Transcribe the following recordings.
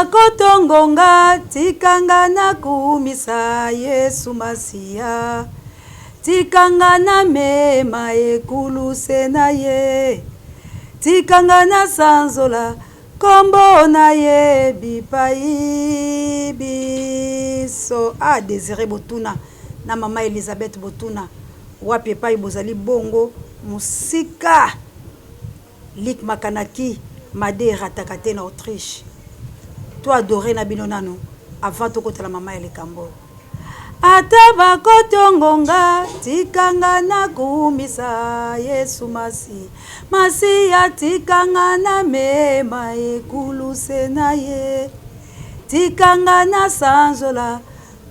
bakotongonga tikanga na kumisa Yesu Masia tikanga na mema ekuluse na ye tikanga na sanzola kombo na ye bipai biso a Désiré Botuna na mama Elisabeth Botuna wapi epai bozali bongo musika Lik Makanaki Made ratakate na Autriche toi adoré na bino nano avant tokota la mama ele kambo ataba kotongonga tikanga na kumisa Yesu Masia tikanga na mema ekuluse na ye tikanga na sanzola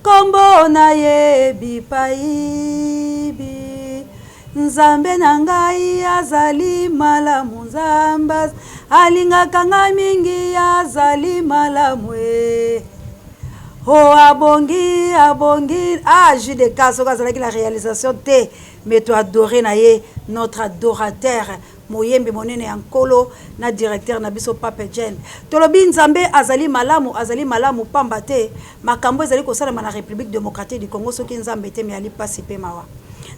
kombo na ye bipaibi Nzambe na ngai azali malamu nzamba alingaka nga mingi azali malamu abongi Jules de Casso kazalaki la réalisation te mais tu adoré na ye notre adorateur moyembe monene ya nkolo na directeur na biso Pape Jen tolobi Nzambe azali malamu pamba te makambo ezali kosalama na République démocratique du Congo soki Nzambe te me ali pasi pe mawa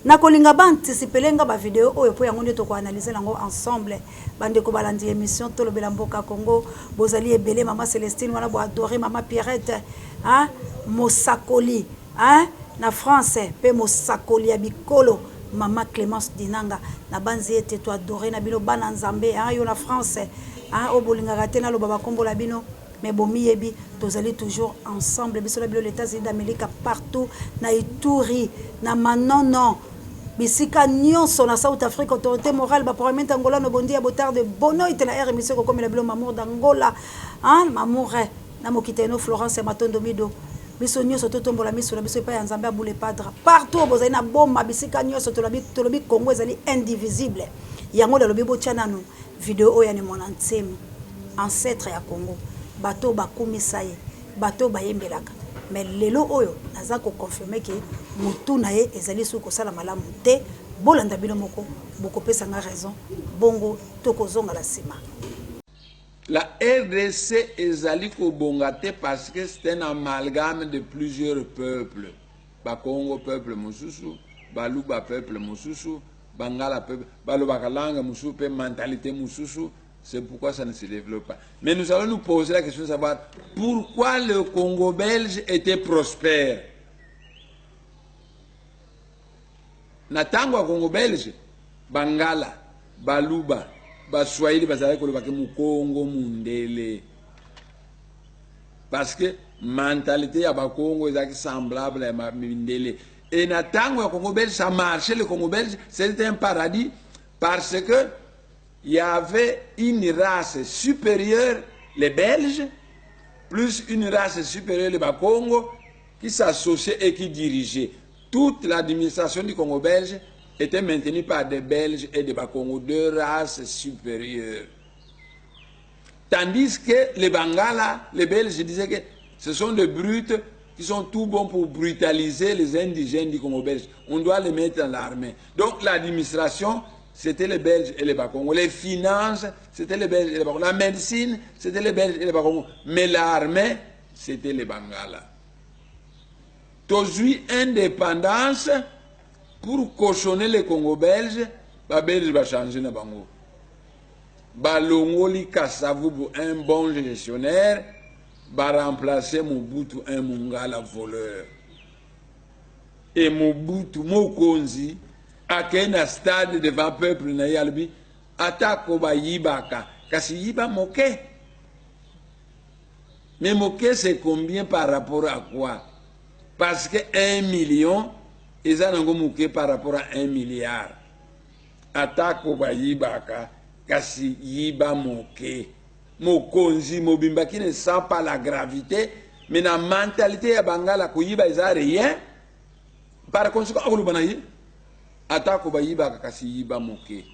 na kolinga ba anticipelenga ba vidéo oyo po yango ndeto ko analyser lango ensemble bande ko balandi émission tolobela mboka Congo bozali ebele mama Célestine wana bo adorer mama Pierrette hein Mosakoli hein na français pe Mosakoli ya bikolo mama Clémence Dinanga na banzi ete to adorer na bino bana Nzambe hein yo na français hein obolinga raté na loba bakombo la bino mais bomi yebi tozali toujours ensemble biso la bino les États-Unis d'Amérique partout na Ituri na Manono bisika nyonso na South Africa autorité morale ba parlement Angola no bondi ya botard de bono ite na air émission comme la bino mamour d'Angola hein mamour na mokiteno Florence Matondo Mido biso nyonso totombola miso na biso pa ya Nzambe abule padra partout bozali na bomba bisika nyonso tolobi Congo ezali indivisible yango le lobi botia nanu vidéo oyo ya mon nsemi ancêtre ya Congo bato bakumisa ye bato bayembelaka mais lelo oyo naza ko confirmer que mutu na ye ezali suko sala malamu te bolanda bino moko bokopesa nga raison bongo tokozonga la sima. La RDC ezali ko bongate parce que c'est un amalgame de plusieurs peuples. Bakongo peuple mususu, Baluba peuple mususu, Bangala peuple, Baluba kalanga mususu pe mentalité mususu. C'est pourquoi ça ne se développe pas. Mais nous allons nous poser la question de savoir pourquoi le Congo belge était prospère. Natango Congo belge, Bangala, Baluba, Baswahili, Baswahili, Kolobake Mukongo Mundele. Parce que mentalité à Bakongo est semblable à Mundele. Et Natango Congo belge, ça marchait, le Congo belge, c'était un paradis parce que il y avait une race supérieure, les Belges, plus une race supérieure, les Bakongo, qui s'associaient et qui dirigeaient. Toute l'administration du Congo belge était maintenue par des Belges et des Bakongo, deux races supérieures. Tandis que les Bangala, les Belges disaient que ce sont des brutes qui sont tout bons pour brutaliser les indigènes du Congo belge. On doit les mettre dans l'armée. Donc l'administration, c'était les Belges et les Bakongo. Les finances, c'était les Belges et les Bakongo. La médecine, c'était les Belges et les Bakongo. Mais l'armée, c'était les Bangala. Aujourd'hui, indépendance, pour cochonner les Congo belges, les Belges vont changer na bango. Balongoli Kassavubu, un bon gestionnaire, va remplacer Mobutu, un Mungala voleur. Et Mobutu, Mokonzi, à un stade devant le peuple na yalbi atako ba yibaka kasi yiba moke mais moke c'est combien par rapport à quoi? Parce que 1 million ils ont moke par rapport à 1 milliard. Atako ba yibaka kasi yiba moke mokonzi mobimba qui ne sent pas la gravité mais la mentalité ya bangala ko yiba ils a rien par conséquent akulu Atako bayiba kasi yiba moke.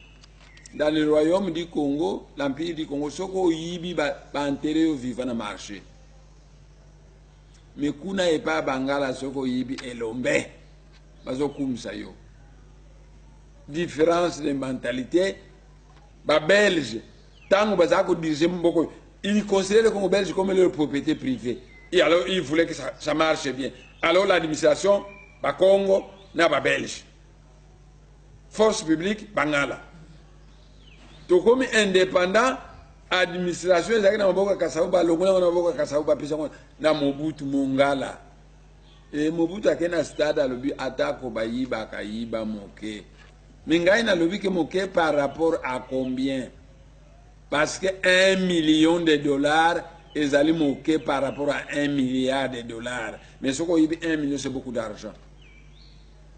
Dans le royaume du Congo, l'empire du Congo, soko yibi ba enterré au vivant na marché. Mais kuna e pas bangala soko yibi elombe. Bazo kumsa yo. Différence de mentalité. Ba belge, tango bazako diriger mboko Ils considèrent le Congo belge comme leur propriété privée. Et alors, ils voulaient que ça marche bien. Alors, l'administration, le Congo, n'a pas belge. Force publique, Bangala. Donc, comme indépendant, administration, ils ont Kassaouba, Longola, Kassaouba, na Mobutu, Mongala. Et Mobutu a un stade à l'objet, attaque au Baïba, Kaïba, Moké. Mais il y a un lobby qui est par rapport à combien? Parce que 1 million de dollars, ils allaient moquer par rapport à 1 milliard de dollars. Mais ce qu'on y a 1 million, c'est beaucoup d'argent.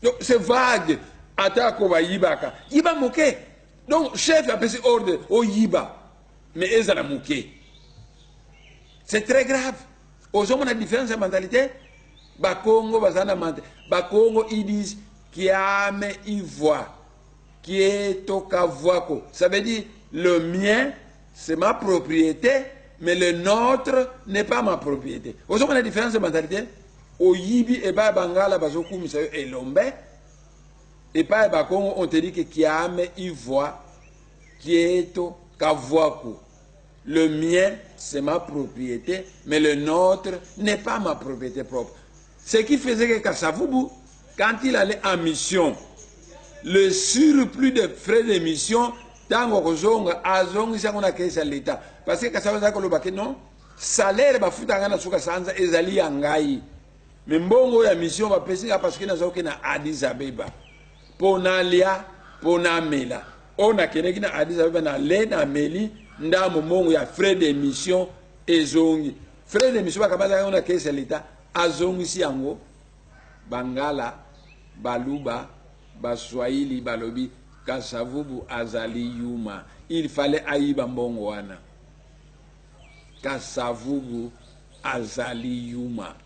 Donc c'est vague. Attaque au Yibaka. Yiba moqué. Donc, chef a passé ordre au Yiba. Mais ils allaient moquer. C'est très grave. Aux hommes, on a une différence de mentalité. Bakongo, Bakongo, ils disent qu'il y a un ivoire. Qui est au Kavouako. Ça veut dire, le mien, c'est ma propriété, mais le nôtre n'est pas ma propriété. Vous avez la différence de mentalité? Au Yibi et ba Bangala, Bazokou, Misayo et Lombe, et pas Bakongo, on te dit que Kiame, Ivoire, qui est au Kavouako. Le mien, c'est ma propriété, mais le nôtre n'est pas ma propriété propre. Ce qui faisait que Kassavoubou, quand il allait en mission, le surplus de frais d'émission, tant qu'on a créé l'État. Parce que ça veut dire non, salaire va foutre en souka sanza ezali angai. Mais mbongo ya mission va pesi parce que nazo na Addis Abeba. Pona lia, pona mela. On a kene na Addis Abeba na le na meli nda mbongo ya frais d'émission ezongi. Frais d'émission va kabala on a créé l'État azongi si yango Bangala, Baluba, Baswahili, Balobi, Kassavubu, Azali, Yuma. Il fallait Aïba Mbongwana. Kassavubu, Azali, Yuma.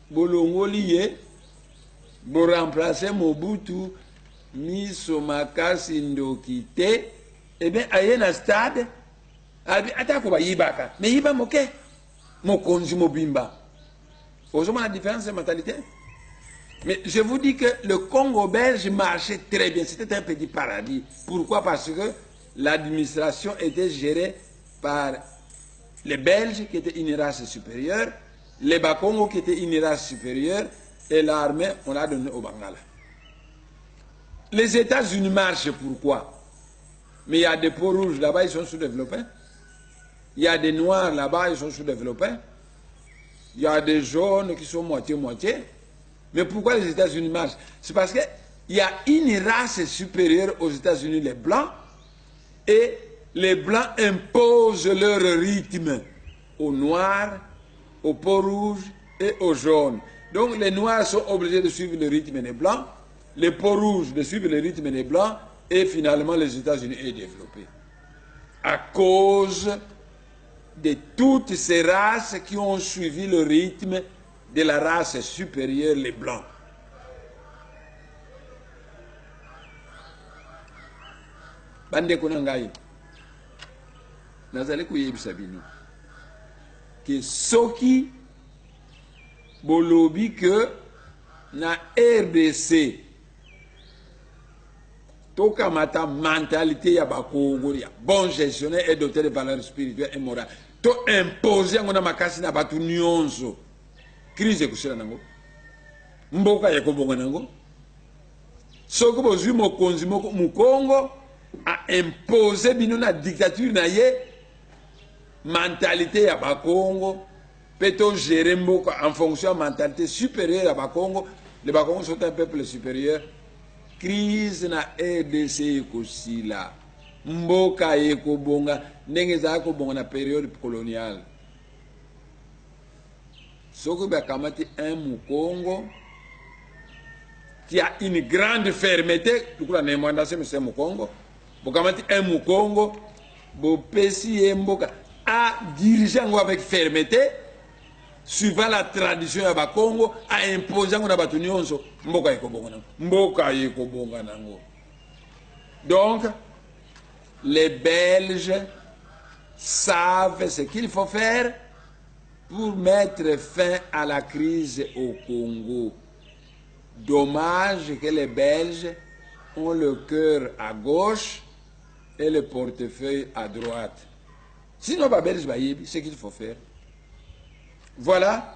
Bolongoliye, bo remplacer Mobutu, Miso Makasi Ndokite, eh bien, aïe na stade, attaque ba Yibaka. Mais Yiba moke, Mokonzi Mobimba. Vous avez la différence de mentalité? Mais je vous dis que le Congo belge marchait très bien. C'était un petit paradis. Pourquoi? Parce que l'administration était gérée par les Belges qui étaient une race supérieure, les Bakongo qui étaient une race supérieure, et l'armée, on l'a donné au Bangala. Les États-Unis marchent pourquoi? Mais il y a des peaux rouges là-bas, ils sont sous-développés. Il y a des noirs là-bas, ils sont sous-développés. Il y a des jaunes qui sont moitié-moitié. Mais pourquoi les États-Unis marchent? C'est parce qu'il y a une race supérieure aux États-Unis, les Blancs, et les Blancs imposent leur rythme aux Noirs, aux peaux rouges et aux jaunes. Donc les Noirs sont obligés de suivre le rythme des Blancs, les peaux rouges de suivre le rythme des Blancs, et finalement les États-Unis est développé. À cause de toutes ces races qui ont suivi le rythme de la race supérieure, les Blancs. Bande Konangaï, nazali kuyebisa bino que soki bolobi que na RDC tokamata mentalité ya bakongo ya bon gestionnaire et doté de valeurs spirituelles et morales to imposer ngona makasi na batu nyonso. Crise kusela nango mboka yakobonga nango soko bozwi mokonzi moko mukongo a imposer bino na dictature na ye mentalité ya bakongo peut gérer mboka en fonction de mentalité supérieure à bakongo. Les bakongos sont un peuple supérieur. Crise na RDC ekosila mboka ekobonga ndenge za kobonga na période coloniale. Soko bakamati un Mukongo qui a une grande fermeté, tukula na mwanda se monsieur Mukongo, bokamati un Mukongo, bo pesi mboka a diriger avec fermeté suivant la tradition ya Bakongo, a imposer na batu nyonso mboka ekobonga nango. Mboka ekobonga nango. Donc les Belges savent ce qu'il faut faire pour mettre fin à la crise au Congo. Dommage que les Belges ont le cœur à gauche et le portefeuille à droite. Sinon, les Belges, c'est ce qu'il faut faire. Voilà.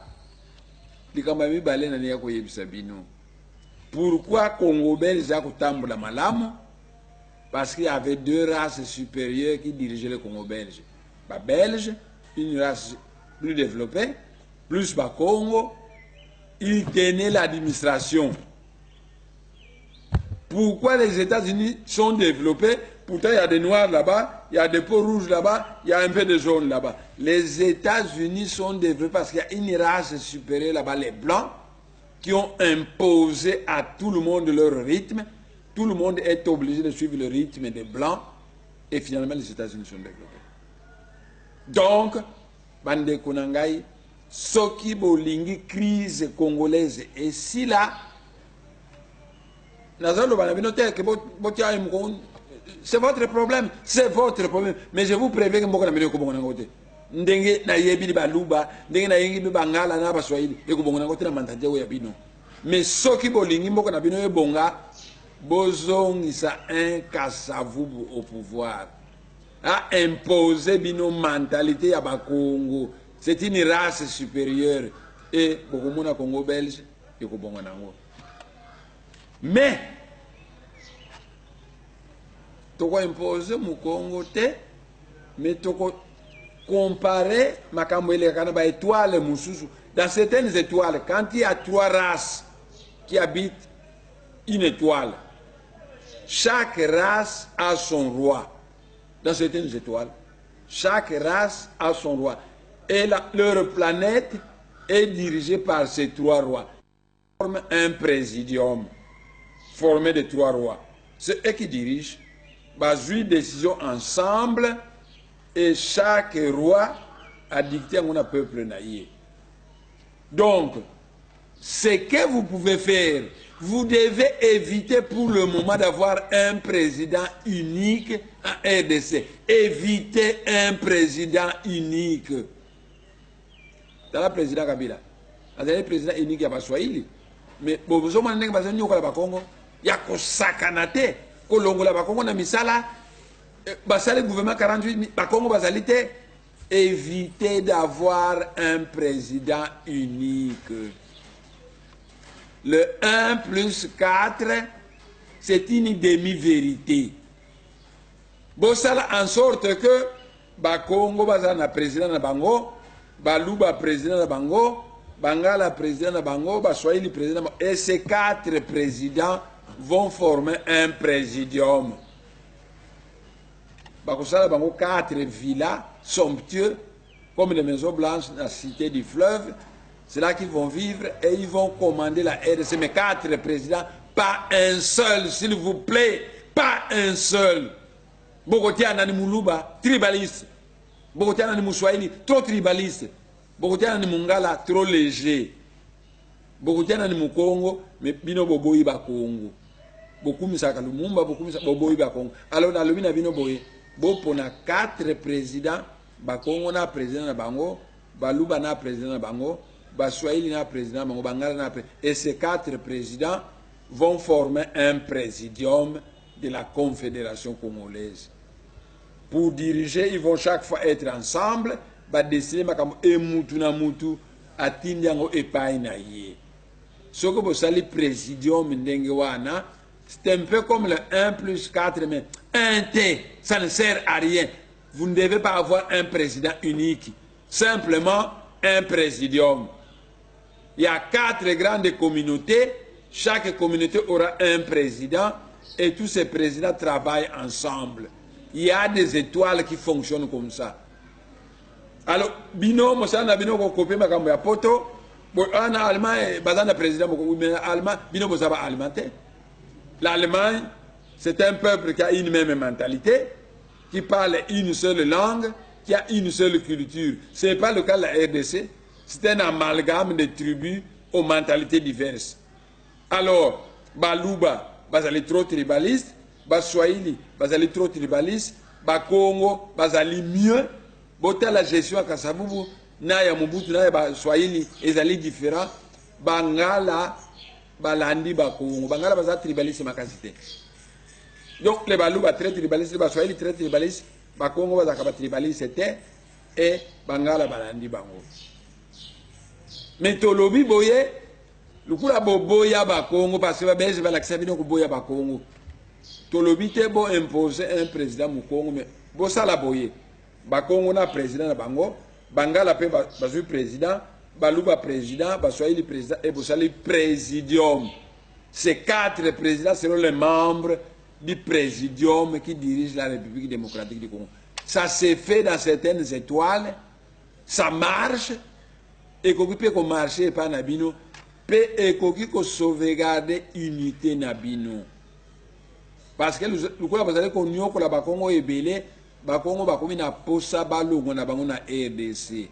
Pourquoi Congo belge a la malam? Parce qu'il y avait deux races supérieures qui dirigeaient le Congo belge. Les Belges, une race plus développée, plus le Congo, ils tenaient l'administration. Pourquoi les États-Unis sont développés? Pourtant, il y a des noirs là-bas, il y a des peaux rouges là-bas, il y a un peu de jaune là-bas. Les États-Unis sont développés parce qu'il y a une race supérieure là-bas, les Blancs, qui ont imposé à tout le monde leur rythme. Tout le monde est obligé de suivre le rythme des Blancs. Et finalement, les États-Unis sont développés. Donc, Bande Konangai, Soki Bolingi, crise congolaise. Et si là, c'est votre problème, c'est votre problème. Mais je vous préviens que je vais vous dire ndenge na yebi li baluba ndenge na yengi bangala na baswahili ekubonga ngote na mantanje ya bino mais soki bolingi mboko na bino ebonga bozongisa un kasavubu au pouvoir a imposer bino mentalité ya bakongo. C'est une race supérieure et bokomona Congo belge ekubonga nango. Mais toko imposer mu Congo te mais toko comparer makambo ile kana ba étoile mususu. Dans certaines étoiles, quand il y a trois races qui habitent une étoile, chaque race a son roi. Dans certaines étoiles, chaque race a son roi. Et leur planète est dirigée par ces trois rois. Ils forment un présidium formé de trois rois. C'est eux qui dirigent, basent une décision ensemble. Et chaque roi a dicté à mon peuple naïe. Donc, ce que vous pouvez faire, vous devez éviter pour le moment d'avoir un président unique en RDC. Évitez un président unique. Dans le président Kabila, le président unique, il y a pas Swahili. Mais si vous avez un président Congo, il y a un sakanate, Kolongo la Congo na misala. Le gouvernement 48, Congo Basalité, évitez d'avoir un président unique. Le 1 plus 4, c'est une demi-vérité. Bossala en sorte que Congo Basana président de Bango, Baluba président de Bango, Bangala président de Bango, Baswahili président de Bango. Et ces quatre présidents vont former un présidium. Bakosala bango 4 villas somptueux comme les maisons blanches dans la cité du fleuve. C'est là qu'ils vont vivre et ils vont commander la RDC. Mais 4 présidents, pas un seul, s'il vous plaît, pas un seul. Bogotia nani Muluba, tribaliste. Bogotia nani Muswahili, trop tribaliste. Bogotia nani Mungala, trop léger. Bogotia nani Mukongo, mais bino boboyi ba Congo. Beaucoup misaka Lumumba, beaucoup misaka boboyi ba Congo. Alors dans le bina bino boye. Pour 4 présidents, Bakongo na président na bango, Baluba na président na bango, Baswahili na président na bango, Bangala na président. Et ces 4 présidents vont former un présidium de la Confédération congolaise. Pour diriger, ils vont chaque fois être ensemble, décider makambo e mutu na mutu atindi yango epai na ye. Soko bosali présidium ndenge wana. C'est un peu comme le 1 plus 4, mais un T, ça ne sert à rien. Vous ne devez pas avoir un président unique. Simplement un présidium. Il y a 4 grandes communautés. Chaque communauté aura un président et tous ces présidents travaillent ensemble. Il y a des étoiles qui fonctionnent comme ça. Alors, bino, mosana bino ko kopé makambo ya poto, en allemand, bazana président mais allemand, bino bosaba allemand. L'Allemagne, c'est un peuple qui a une même mentalité, qui parle une seule langue, qui a une seule culture. Ce n'est pas le cas de la RDC. C'est un amalgame de tribus aux mentalités diverses. Alors, Baluba, bazali trop tribaliste, Baswahili, bazali trop tribaliste, Bakongo, bazali mieux. Bota la gestion à Kasavubu, Naya Mobutu, Naya Baswahili, ezali différent. Bangala, Balandi Bakongo, Bangala baza tribaliste makasité. Donc les Baluba très tribaliste, les Baswahili très tribaliste, Bakongo baza tribaliste c'était. et bangala balandi bango. Mais tolobi boye, le coup la boya ba Congo parce que babese ba l'accepter donc boya ba Congo. Tolobi te bo imposer un président mu Congo mais bo sala boye. Ba Congo na président na bango, bangala pe ba président, baluba président, ba swahili président et bo sali présidium. Ces 4 présidents seront les membres du présidium qui dirige la République démocratique du Congo. Ça s'est fait dans certaines étoiles, ça marche, et qu'on peut marcher par Nabino, et qu'on peut sauvegarder l'unité Nabino. Parce que nous avons dit qu'on a la Congo est belé, Congo na posa balongo na bango na RDC.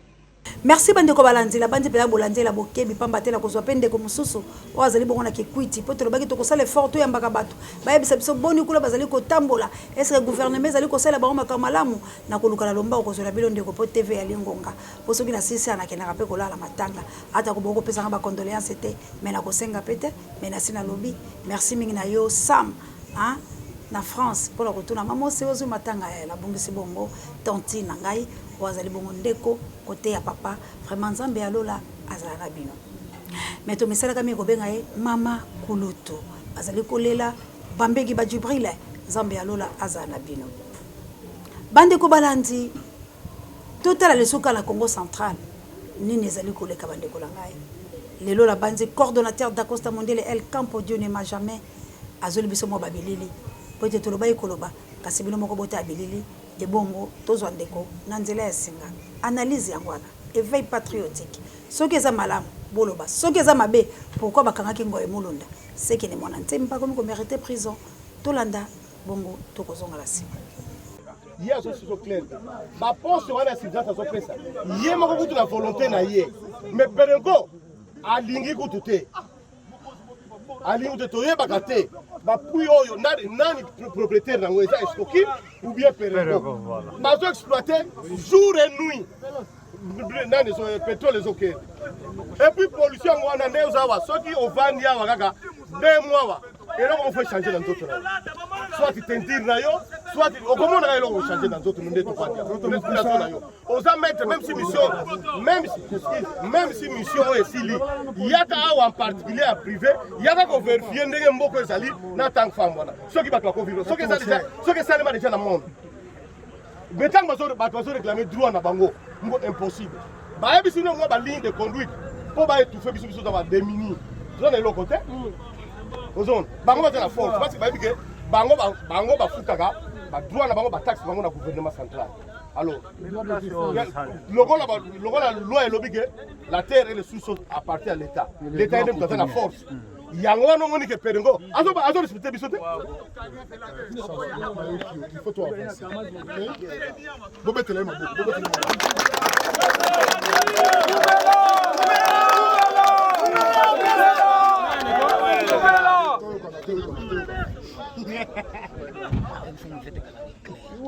Merci bandeko balanzela bandi pela bolanzela bokebi pambatela kozwa pende ko mususu wazali bongo na kikwiti poto lobaki to kosala effort to yambaka bato bayebisa biso boni kula bazali ko tambola est-ce que gouvernement ezali kosala bango makamalamu na koluka na lomba kozwa bilo ndeko po TV ya lingonga poso kina sisi ana kenaka pe kolala matanga ata ko boko pesa ba condoléances te mais na kosenga pete mais na sina lobi merci mingi na yo Sam hein na France pour la retourna maman c'est ozu matanga la bongisi bongo tonti na ngai wazali bongo ndeko côté ya papa vraiment nzambe alola azala na bino mais to misala kami ko benga ye mama kuluto azali kolela bambeki ba Jibril nzambe alola azala na bino bande ko balandi totala le soka la Congo central nini ezali koleka bande ko langai lelo la bandi coordonnateur d'Acosta Mondiale El Campo Dieu ne m'a jamais azoli biso mo babilili peut-être toloba ikoloba kasi bino moko bota abilili et bongo tozwa ndeko na nzela ya singa analyse yango wana éveil patriotique soki eza malamu boloba soki eza mabe pourquoi bakangaki ngoye mulunda c'est que ne mona ntempa comme ko mériter prison tolanda bongo tokozonga la sima hier so clair ba poste wana sinza so pesa ye moko kutu na volonté na ye mais perengo alingi kutu te alingi kutu to ye bakate ba puyo nani propriétaire nango eza estoki ou bien perengo bazo exploiter jour et nuit nani so pétrole ezoke et puis pollution wana ndezo wa soki ovandi awa kaka 2 mois et là on fait changer dans d'autres soit tu t'intires na yo soit au comment on a eu changer dans d'autres monde to pas aux mettre même si mission est sili yaka awa en particulier à privé yaka ko vérifier ndenge mboko ezali na tant femme wana soki bato ko vivre soki ça déjà na monde betang bazo réclamer droit na bango ngo impossible ba yebi moi ba ligne de conduite pour ba étouffer biso dans ba démini zone le côté ozone bango ba la force parce que ba bike bango ba futaka ba droit na bango ba taxe bango na gouvernement central alors la loi est lobby que la terre et les sous-sols appartiennent à l'état l'état est dans la force yango wana ngoni ke perengo azo respecter biso te il faut toi avancer bo betele ma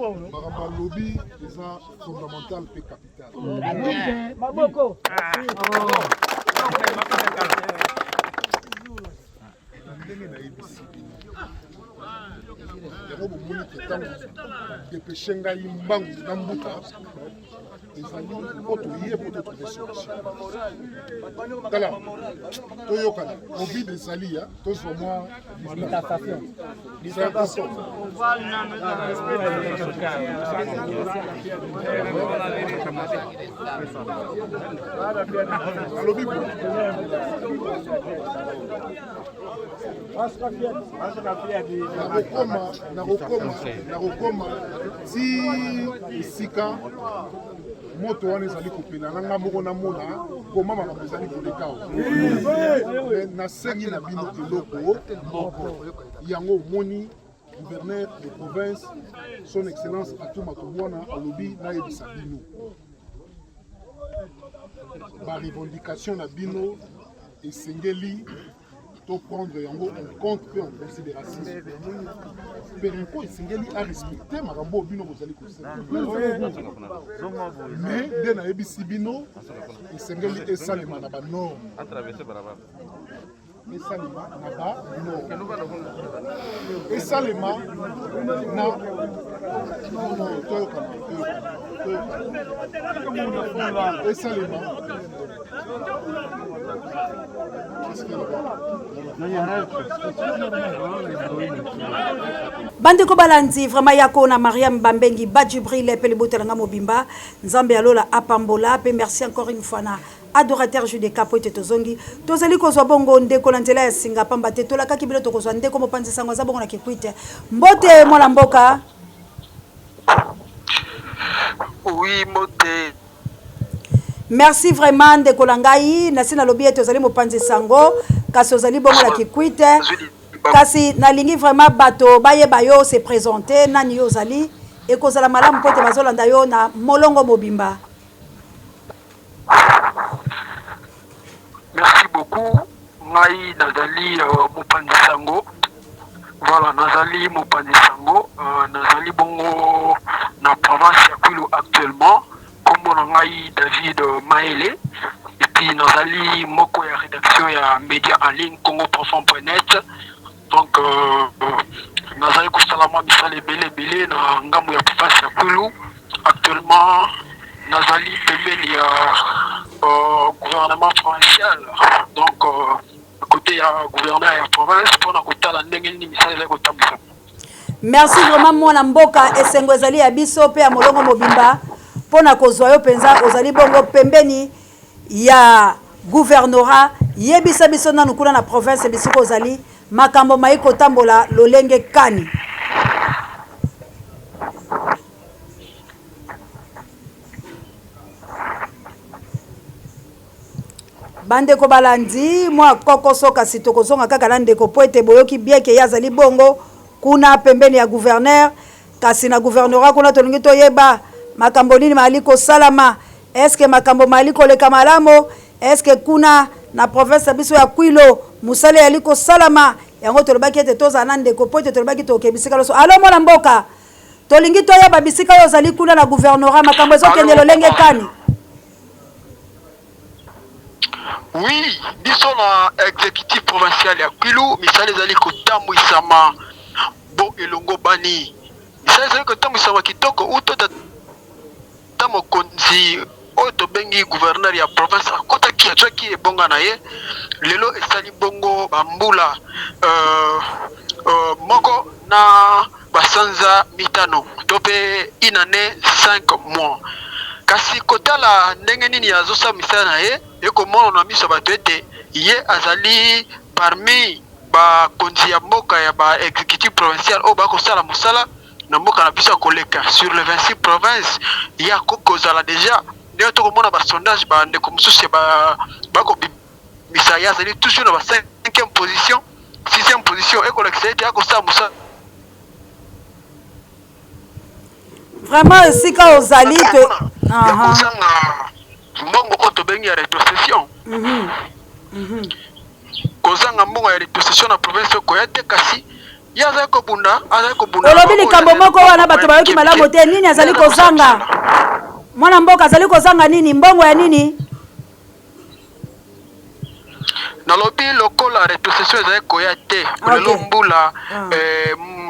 Maramba lobby est fondamental et capital. Maboko. dépêcher ngai mbangu na mbuka ezali poto ye poto trouver solution tala toyokana covid ezali ya tozwa mwa distanciation alobi nakokoma ti esika moto wana ezali kopela nanga moko namona koma makambo ezali koleka nasengi na bino eloko moko yango omoni gouverneur de province son excellence Atuma Tobwana alobi nayebisa bino barevendication na bino esengeli to prendre yango en compte et en considération. Perenco esengeli a respecter makambo bino bozali kosala. Mais de na ebisi bino esengeli esalema na ba norme. esalema na banor esalema na toyokana esalema bandeko balandi vraiment yako na Mariam Bambengi Badjibril pe libotelanga mobimba nzambe alola apambola pe merci encore une fois na adorateur Jude Capote tozongi tozali kozwa bongo ndeko na nzela ya singa pamba te tolaka kibilo tokozwa ndeko mopanzi sango za bongo na kikwite mbote mwana mboka. Oui mote. Merci vraiment ndeko langai na sina lobi tozali mopanzi sango kasi ozali bongo na kikwite kasi nalingi vraiment bato baye bayo se présenter nani yo zali et kozala malamu pote bazolanda yo na molongo mobimba. Merci beaucoup. Ngai nazali mopanzi sango. Voilà, nazali mopanzi sango, nazali bongo na province ya Kwilu actuellement. Kombo na ngai David Maele. Et puis nazali moko ya rédaction ya média en ligne congo.net. Donc nazali kosalama bisale belé na ngambo ya province ya Kwilu. Actuellement nazali pembeni ya gouvernement provincial. Donc côté ya gouverneur ya province pour na kotala ndenge ni misala ko tambisa. Merci vraiment mwana mboka esengo ezali ya biso pe ya molongo mobimba pona kozwa yo penza ozali bongo pembeni ya gouvernorat yebisa biso nanu kuna na province bisiko ozali makambo maiko tambola lolenge kani. Bandeko balandi mwa kokoso kasi tokozonga kaka na ndeko poete boyoki bien ke yazali bongo kuna pembeni ya gouverneur kasi na gouvernorat kuna tolingi toyeba makambo nini maliko salama eske makambo maliko leka malamo eske kuna na province biso ya Kwilo musale yaliko salama yango tolobaki ete toza na ndeko poete tolobaki tokebisika loso alo mwana mboka tolingi toyeba bisika yo zali kuna na gouvernorat makambo ezokende lolenge kani. Oui, biso na exécutif provincial ya Kwilu misale zali kotambu isama bo elongo bani misale zali kotambu isama kitoko uto tamo konzi oto bengi gouverneur ya province akota ki ataki ebonga na ye lelo esali bongo bambula moko na basanza mitano tope inane 5 mois kasi kotala ndenge nini azosa misala na ye ekomona na miso bato ete ye azali parmi bakonzi ya mboka ya ba exécutif provincial oyo bakosala mosala na mboka na biso ya koleka sur le 26 province ya kokozala deja ndenge tokomona basondage bandeko mosusu bakobimisa ye azali toujours na ba 5e position 6e position ekolekisa ete akosala mosala Vraiment esika ozali te kozanga mbongo oyo tobengi ya rétrocession kozanga mbongo ya rétrocession na province okoya te kasi ye azali kobunda olobi likambo moko wana bato bayoki malamu te nini azali kozanga mwana mboka azali kozanga nini mbongo ya nini nalobi lokola rétrocession ezali koya te lelo mbula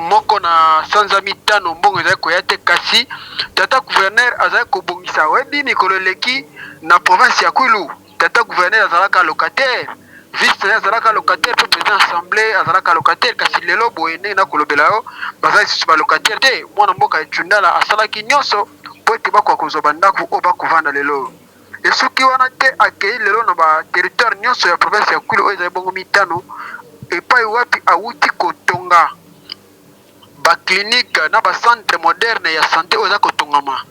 moko na sanza mitano mbongo ezali koya te kasi tata gouverneur azali kobongisa webi mikolo eleki na province ya Kwilu tata gouverneur azalaka locataire vice azalaka locataire pe président assemblée azalaka locataire kasi lelo boye ndenge na kolobela yo bazali susu balocataire te mwana mboka ecundala asalaki nyonso po ete bakoka kozwa bandako oyo bakovanda lelo esuki wana te akei lelo na baterritoire nyonso ya province ya Kwilu oyo ezali bongo mitano epai wapi awuti kotonga baclinique na bacentre moderne ya santé oyo eza kotongama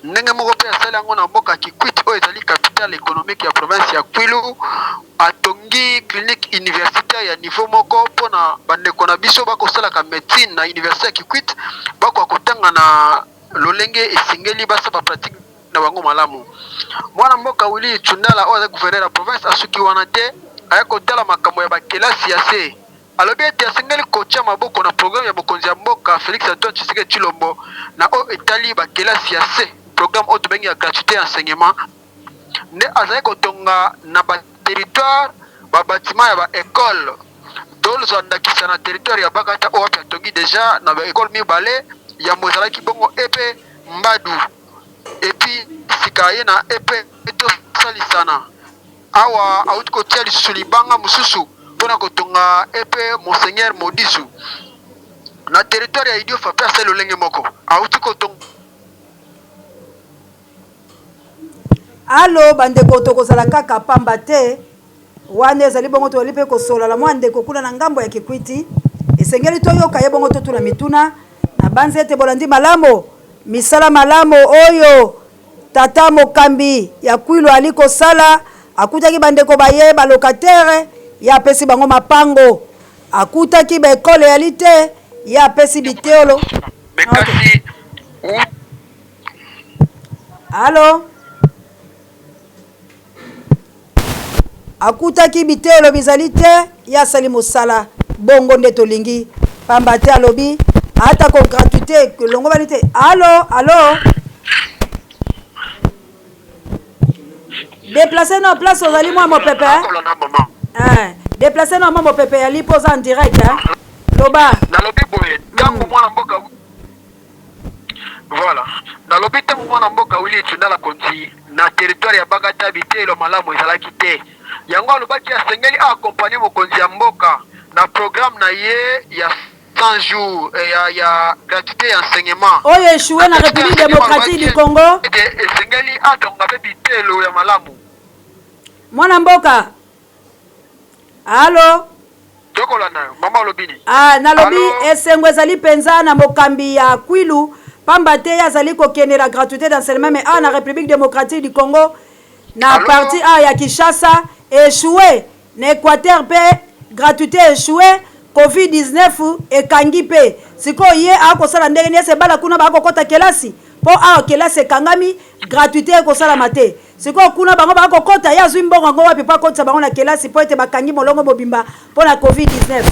ndenge moko mpe asali yango na mboka Kikwit oyo ezali capitale économique ya province ya Kwilu atongi clinique universitaire ya niveau moko mpona bandeko na biso bakosalaka médecine na université ya Kikwit bakoka kotanga na lolenge esengeli basala pratique na bango malamu mwana mboka Willy Tshundala oyo azali gouverneur ya province asuki wana te aya kotala makambo ya bakelasi ya se alobi ete asengeli kotia maboko na programme ya mokonzi ya mboka Félix Antoine Tshisekedi Tshilombo na oyo etali bakelasi ya se programme oyo tobengi ya gratuité ya enseignement nde azali kotonga na baterritoire ba bâtiment ya ba école tolozwa ndakisa na territoire ya Bakata oyo wapi atongi déjà na ba école mibale ya mozalaki bongo epe mbadu epi sika ye na epe tosalisana awa auti kotia lisusu libanga mosusu mpona kotonga epe monseigneur Modisu na territoire ya Idiofa mpe asali lolenge moko auti kotonga. Alo bandeko tokozala kaka pamba te wana ezali bongo toli mpe kosolala mwa ndeko kuna na ngambo ya Kikwiti esengeli toyoka ye bongo totuna mituna na banze ete bolandi malamo misala malamo oyo tata mokambi ya Kwilu ali kosala akutaki bandeko baye balocataire ya pesi bango mapango akutaki ba ekole ya lite ya pesi biteolo. Bekasi Alo akutaki bitelo bizali te ya sali mosala bongo nde tolingi pamba te alobi ata ko gratuité longo bali te. Alo déplacer no place ozali mwa mopepe déplacer no mwa mopepe ya lipo za en direct loba nalobi boye tango mwana mboka voilà nalobi tango mwana mboka wili tundala konzi na territoire ya Bakata bitelo malamu ezalaki te yango alobaki asengeli accompagner mokonzi ya mboka na programme na ye ya 100 jours ya gratuité ya enseignement oyo échoué na République démocratique du Congo esengeli atonga pe bitelo ya malamu mwana mboka. Alo tokolana mama lobini nalobi esengo ezali penza na mokambi ya Kwilu pamba te yazali kokendela gratuité d'enseignement mais na République démocratique du Congo na parti ya Kinshasa échoué na Équateur pe gratuité échoué COVID-19 ekangi pe siko ye akosala ndenge nese bala kuna bakokota kelasi po kelasi ekangami gratuité ekosala mate siko kuna bango bakokota ya zwi mbongo ngo wapi pa kotsa bango na kelasi po ete bakangi molongo mobimba po na COVID-19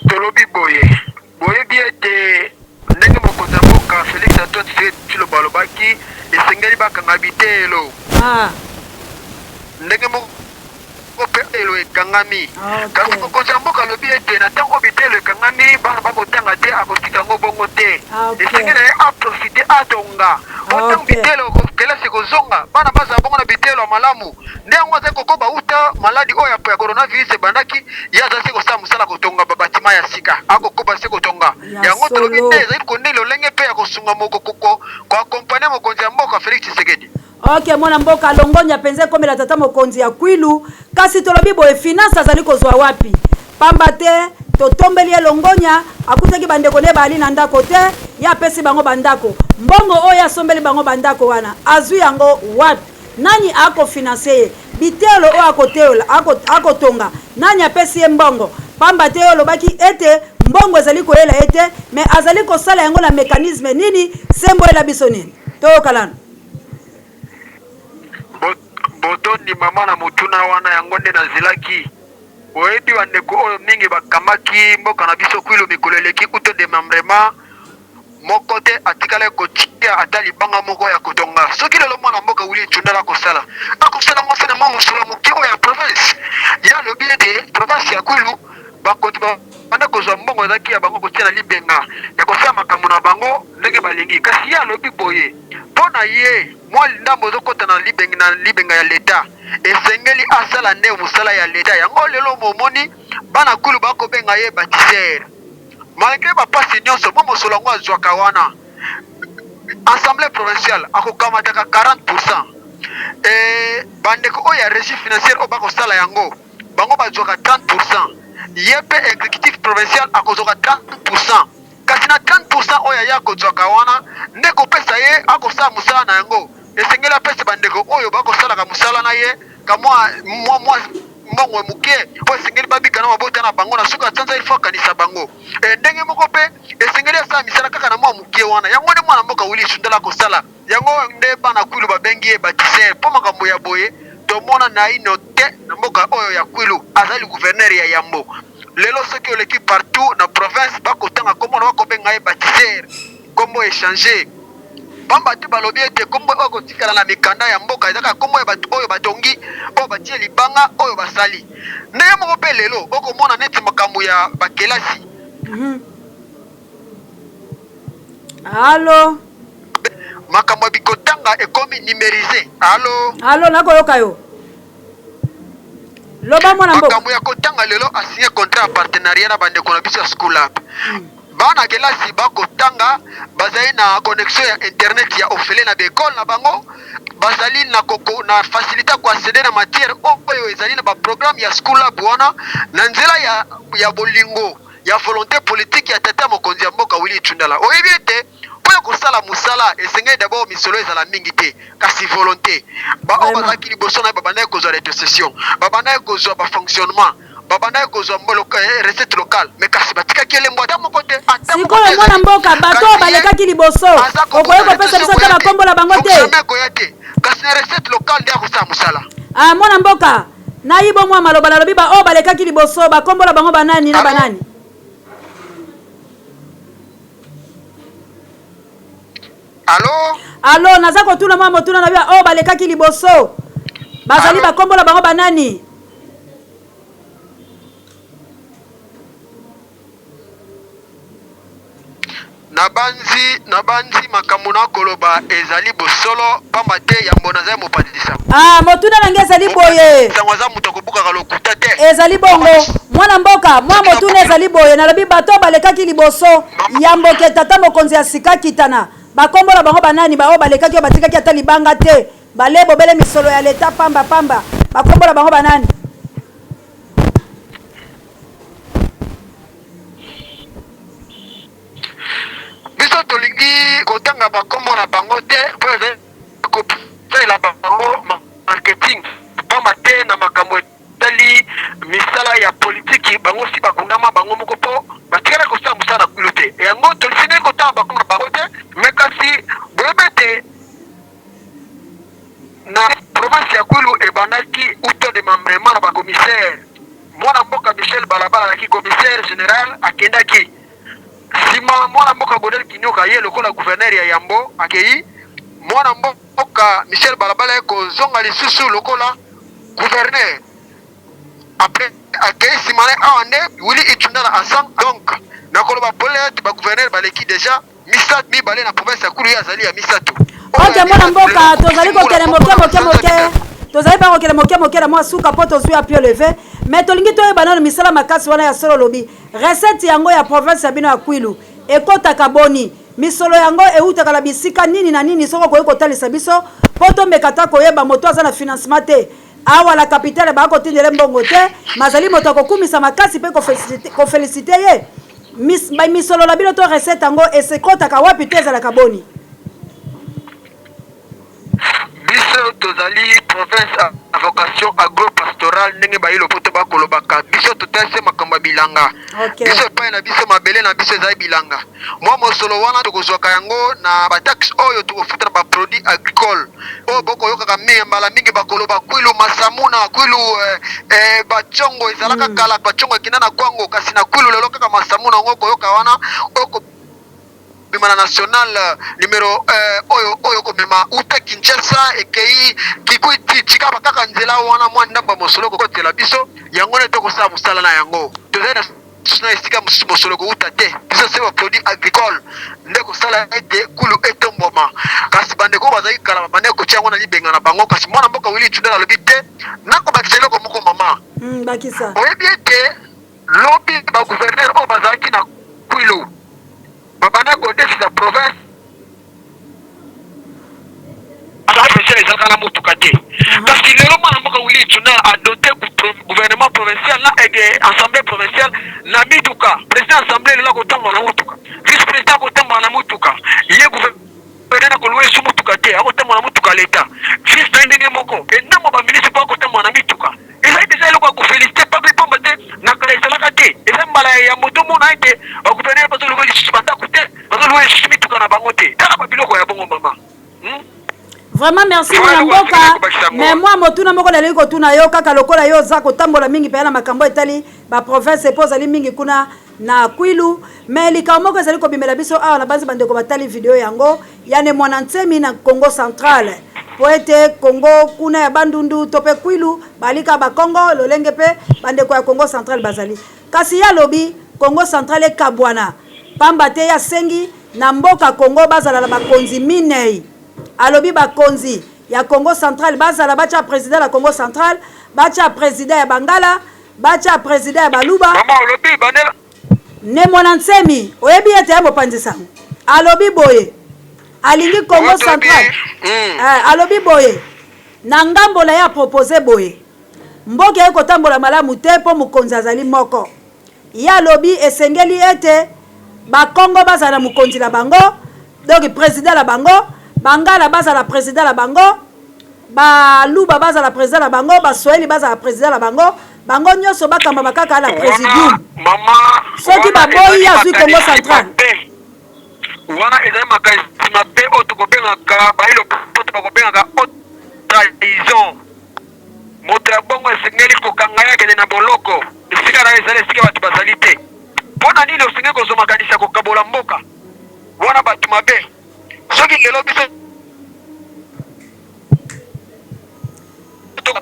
tolobi boye biete ndenge mokonzi ya mboka Félix Antoine Tshisekedi balobaki esengeli bakanga bitelo ndenge moko pe elo ekangami kasi mokonzi ya mboka alobi ete na ntango bitelo ekangami bana bakotanga te akotika yango bongo te esengeli ye aprofite atonga otango bitelo kelasi ekozonga bana bazala bongo na bitelo ya malamu nde yango azali kokoba uta maladi oyo ya coronavirus ebandaki ye azali se kosala mosala kotonga babatima ya sika akokoba se kotonga yango tolobi te ezali kondeli olenge mpe ya kosunga mokokoko koakompane mokonzi ya mboka Félix Tshisekedi. Ok mwana mboka longonya penze komela tata mokonzi ya Kwilu kasi tolobi boye finance azali kozwa wapi pamba te totombeli ye longonya akutaki bandeko ne bali na ndako te ya pesi bango bandako mbongo oyo asombeli bango bandako wana azwi yango wapi nani akofinanse ye bitelo oyo akotonga nani apesi ye mbongo pamba te oyo lobaki ete mbongo ezali koyela ete mais azali kosala yango na mécanisme nini sembo ela biso nini toyokalana botondi mama na motuna wana yango nde nazilaki oyebi bandeko oyo mingi bakamaki mboka na biso Kwilu mikolo eleki kuto démembrement moko te atikala kotia ata libanga moko ya kotonga soki lelo mwana mboka wili tundala akosala ngo fena mwa mosolo moke oyo ya province ya lobi ete province ya Kwilu bakonzi banda kozwa mbongo ezalaki ya bango kotia na libenga ya kosala makambo na bango ndenge balingi kasi ye alobi boye mpo na ye mwa ndambo ezokota na libenga ya leta esengeli asala nde mosala ya leta yango lelo momoni bana Kwilu bakobenga ye bâtisseur malgré bapasi nyonso mo mosolo yango azwaka wana assemblée provinciale akokamataka 40%. Bandeko oyo ya régie financière oyo bakosala yango bango bazwaka 30%. Ye mpe exécutif provincial akozwaka 30%. Kasi na 30% oyo ya akozwaka wana nde kopesa ye akosala mosala na yango esengeli apesa bandeko oyo bakosalaka mosala na ye kamwa mbongo muke po esengeli babika na mabota na bango na suka tsanza ilfo kanisa bango ndenge moko pe esengeli asala misala kaka na mwa muke wana yango nde mwana mboka wili sundala kosala yango nde bana Kwilu babengi ye bâtisseur po makambo ya boye tomona na ino te na mboka oyo ya Kwilu azali gouverneur ya Yambo lelo soki oleki partout na province bakotanga komona bakobenga ye bâtisseur kombo échanger pamba te balobi ete kombo oyo kotikala na mikanda ya mboka ezaka kombo ya bato oyo batongi oyo batie libanga oyo basali ndenge moko mpe lelo okomona neti makambo ya bakelasi Allo makambo ya bikotanga ekomi numérisé. Allo nakoyoka yo loba mwana mboka makambo ya kotanga lelo asigné contrat ya partenariat na bandeko na biso ya school lab bana kelasi bakotanga bazali na connexion ya internet ya ofele na bekole na bango bazali na facilité koaccéder na matière oyo ezali na baprogramme ya school lab wana na nzela ya bolingo ya volonté politique ya tata mokonzi ya mboka Willy Tshundala oyebi ete mpo kosala mosala esengeli d'abord misolo ezala mingi te kasi volonté baoyo bazalaki liboso na ye babandaki kozwa rétrocession babandaki kozwa bafonctionnement babandaki kozwa recette locale mais kasi batikaki elembo ata moko te sikoyo mwana mboka bato oyo balekaki liboso okoki kopesa biso te bakombola bango te koya te kasi na recette locale nde akosala mosala mwana mboka nayibo mwa maloba nalobi baoyo balekaki liboso bakombola bango banani na banani Allo naza kotuna mwa motuna na bia oyo balekaki liboso bazali bakombola bango banani nabanzi makambo na koloba ezali bosolo pamba te yambo nazali mopatisa motuna nange ezali boye sango aza moto akobukaka lokuta te ezali bongo mwana mboka mwa motuna ezali boye nalobi bato balekaki liboso yamboke tata mokonzi ya sika kitana bakombola bango banani baoyo balekaki oyo batikaki ata libanga te bale bobele misolo ya leta pamba bakombola bango banani biso tolingi kotanga bakombo na bango te mpo kosalela bango marketing pamba te na makambo etali misala ya politiki bango si bakundama bango moko mpo batikala kosala mosala na kulu te yango tolisengeli kotanga bakombo na bango te me kasi boyebi ete na province ya kwilu ebandaki uto de membrement na bakomissaire mwana mboka Michel Balabala alaki commissaire général akendaki nsima mwana mboka Godel Kinyoka ye lokola gouverneur ya Yambo akei mwana mboka Michel Balabala kozonga lisusu lokola gouverneur après akei nsima ne awa nde Willy Tshundala asang donc nakoloba pole ete bagouverneur baleki déjà misatu mibale na province ya kulu ye azali ya misatu ok mwana mboka tozali kokele moke tozali pa kokele moke na mwa suka mpo tozwi apio leve mais tolingi toyeba nano misala makasi wana ya solo lobi recette yango ya province ya bino ya kwilu ekotaka boni misolo yango eutaka na bisika nini na nini soko koyi kotalisa biso mpo tomeka ta koyeba moto aza na financement te awa la capitale bakotindele mbongo te mazali moto akokumisa makasi mpe kofelicite ye misolo na bino to recette yango esekotaka wapi te ezalaka boni biso tozali province à vocation agro-pastorale ndenge bayilo poto bakolobaka biso totese makambo ya bilanga biso epai na biso mabele na biso ezali bilanga mwa mosolo wana tokozwaka yango na bataxe oyo tokofuta na baproduit agricole oyo bokoyokaka mbala mingi bakoloba kwilu masamuna kwilu bacongo ezalaka kala bacongo ekenda na kwango kasi na kwilu lelo kaka masamuna yango koyoka wana bimana national numéro oyo komema uta Kinshasa ekei Kikwiti chikaba kaka nzela wana mwa ndamba mosolo kokotela biso yango ne tokosala mosala na yango tozali na esika mosolo kouta te biso se baproduit agricole nde kosala ete kulu etomboma kasi bandeko bazali kala babandeki kotia yango na libenga na bango kasi mwana mboka Willy Tshundala alobi te nakobakisa eloko moko mama oyebi ete lobi bagouverneur oyo bazalaki na kwilu babanda kodesisa province provincial ezalaka na motuka te kasi lelo mwana mboka Willy Tshundala adote gouvernement provincial na assemblée provinciale na mituka président assemblée lelo akotambola na motuka vice président akotambola na motuka ye gouverneur akoluwa esu motuka te akotambola na motuka leta vice na ndenge moko endambo baministre mpo akotambola na mituka ezali deja eloko ya kofélicité peuple pamba te nakala ezalaka te eza mbala ya moto mona ete bagouverneur bazoluwa lisusu bandako te bazoluwa lisusu mituka na bango te tala babiloko ya bongo mama vraiment merci mwana mboka mais moi motuna moko nalingi kotuna yo kaka lokola yo oza kotambola mingi mpenza na makambo etali baprovince epo ozali mingi kuna na Kwilu mais likamoko ezali ko bimela biso awa na banzi bande ko batali video yango yane mwana nsemi na Congo Central poete Congo kuna ya bandundu tope Kwilu balika ba Congo lolenge pe bande ko ya Congo Central bazali kasi ya lobi Congo Central ekabwana pamba te ya sengi na mboka Congo bazala na bakonzi minei alobi bakonzi ya Congo Central bazala bacha président la Congo Central bacha président ya Bangala bacha président ya Baluba mama olobi banela ne mwana nsemi oyebi ete ya mopanzi sango alobi boye alingi Congo Central alobi boye na ngambo na ya proposer boye mboke ekotambola malamu te po mukonzi azali moko ya lobi esengeli ete ba Congo bazala mukonzi na bango donc président la bango Bangala bazala président la bango Baluba bazala président la bango Baswahili bazala président la bango bango nyonso bakamba bakaka la présidium mama soki baboyi ya zwi Congo Central wana ezali makanisi mabe oyo tokobengaka bayilo poto bakobengaka haute trahison moto ya bongo esengeli kokanga ye akende na boloko esika na ezali esika bato bazali te mpo na nini osengeli kozwa makanisi ya kokabola mboka wana bato mabe soki lelo biso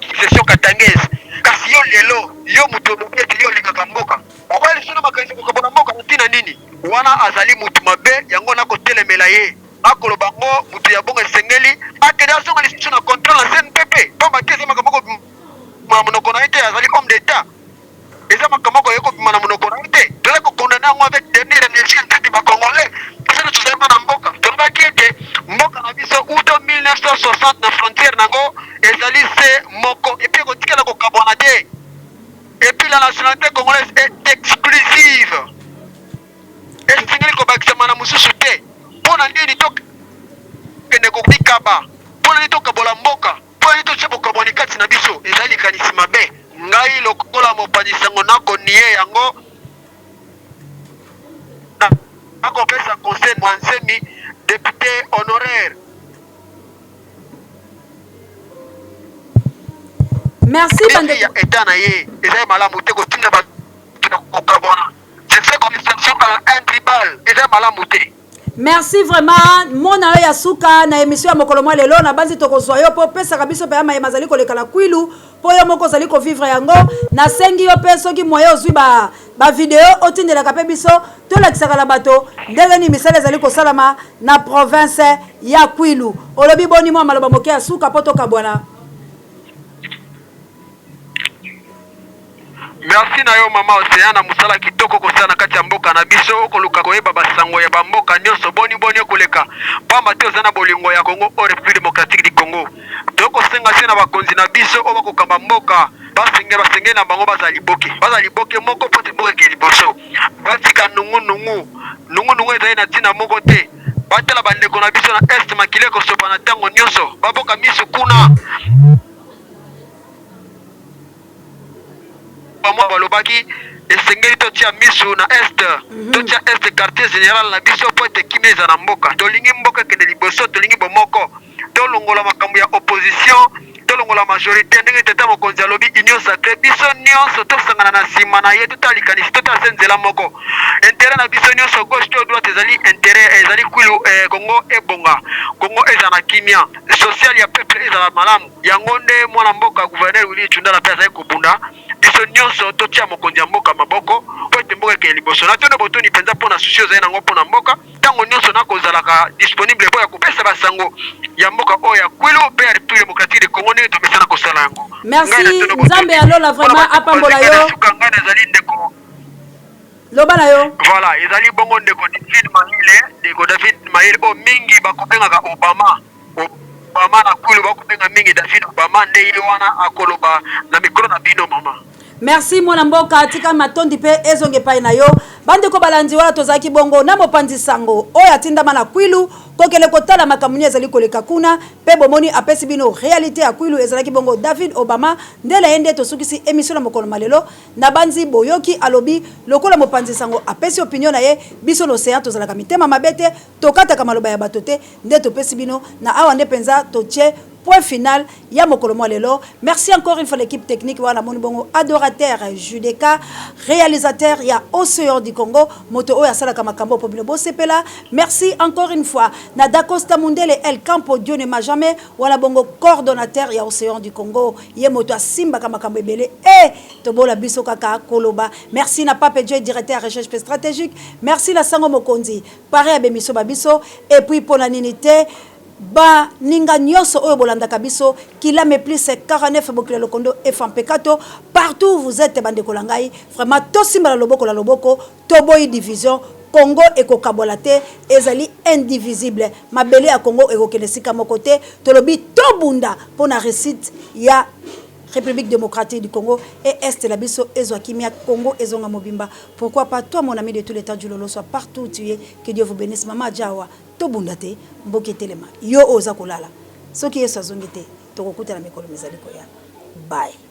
succession katangese kasi yo lelo yo mutu olobi ete yo olingaka mboka okoyeli sino makanisi kokabola mboka na ntina nini wana azali mutu mabe yango nakotelemela ye akoloba ngo mutu ya bongo esengeli akende azonga lisusu na contrôle na CNPP pamba te eza makambo moko na monoko na ye te azali homme d'état eza makambo moko ekobima na monoko na ye te tozali kokondane yango avec dernier amnistie ntati bacongolais tosali tozalima na mboka tolobaki ete mboka na biso uto 1960 na frontière nango ezali se moko epuis ekotikala kokabwana te epuis la nationalité congolaise est exclusive esengeli kobakisama na mosusu te mpo na nini tokende kokikaba mpo na nini tokabola mboka mpo na nini totia bokabwani kati na biso ezali likanisi mabe ngai lokola mopanzi sango nakonie yango nakopesa conseil mwansemi député honoraire. Merci bande ya état na ye ezali malamu te kotinda bato kokabwana c'est fait comme sanction à un tribal ezali malamu te. Merci vraiment mona ya suka na émission ya mokolo mwa lelo na banzi tokozwa yo po pesa kabiso pe ama mazali koleka la Kwilu po yo moko zali ko vivre yango na sengi yo pe soki moyo ozwi ba video otindela ka pe biso to lakisaka la bato ndenge ni misala zali ko salama na province ya Kwilu olobi boni mwa maloba moke ya suka po to kabwana. Merci na yo mama Oceana musala kitoko kosana kati ya mboka na biso okoluka koyeba basango ya bamboka nyonso boni okoleka pamba te ozana bolingo ya Congo au République démocratique du Congo toko senga sena bakonzi na biso oba kokamba mboka basenge na bango bazali boke moko pote mboka ke liboso batika nungu ezali na tina moko te batala bandeko na biso na est makile kosopa na tango nyonso baboka miso kuna moi balobaki esengeli totia misu na est totia est quartier général na biso po ete kimia eza na mboka tolingi mboka ekende liboso tolingi bomoko tolongola makambo ya opposition tolongola majorité ndenge tata mokonzi alobi union sacrée biso nyonso tosangana na nsima na ye totalikanisi totala nzela moko intérêt na biso nyonso gauche to droite ezali intérêt ezali Kwilu Congo ebonga Congo eza na kimia social ya peuple ezala malamu yango nde mwana mboka gouverneur Willy Tshundala mpe azali kobunda biso nyonso totia mokonzi ya mboka maboko po ete mboka ekeye liboso na tono botoni mpenza mpo na susi ozali nango mpo na mboka ntango nyonso nakozalaka disponible po ya kopesa basango ya mboka oyo ya Kwilu mpe ya République démocratique du Congo ndenge tomesana kosala yango. Merci Nzambe alola vraiment apambola yo ngai nazali ndeko loba na yo voilà ezali bongo ndeko David Mayele o mingi bakobengaka Obama na Kwilu bakobenga mingi David Obama nde ye wana akoloba na mikro na bino mama. Merci mwana mboka atika matondi pe ezonge pai na yo bandeko balandi wala tozaki bongo na mopanzi sango oyo atindama na Kwilu kokele kotala makamuni ezali koleka kuna pe bomoni apesi bino réalité ya Kwilu ezalaki bongo David Obama ndela yende tosukisi émission na mokolo malelo na banzi boyoki alobi lokola mopanzi sango apesi opinion na ye biso l'océan tozalaka mitema mabete tokata ka maloba ya batote nde topesi bino na awa nde penza toche point final ya mokolo mo lelo. Merci encore une fois l'équipe technique wana moni bongo adorateur Judeka, réalisateur ya Océan du Congo moto oya sala kama kambo pobino bosepela. Merci encore une fois Nada Costa Mundele El Campo Dieu ne m'a jamais wala bongo coordonnateur ya Océan du Congo ye moto simba kama kambo ebele et tobola biso kaka koloba. Merci na Pape Dieu directeur recherche stratégique. Merci la Sango Mokonzi pareil abemiso babiso et puis pour la ninité ba ninga nyoso oyo bolanda kabiso kila me plus 49 bokile lokondo FMP4 partout vous êtes bande kolangai vraiment to simba la loboko toboyi division Congo ekokabolate ezali indivisible mabele ya Congo ekokelesika mokote tolobi tobunda pona réussite ya République démocratique du Congo et Est la biso ezwakimia Congo ezonga mobimba. Pourquoi pas toi mon ami de tous les temps du lolo soit partout où tu es, que Dieu vous bénisse. Mama Jawa to bundate mboke telema yo oza kolala soki yeso azongete to kokuta na mikolo mezali koya. Bye.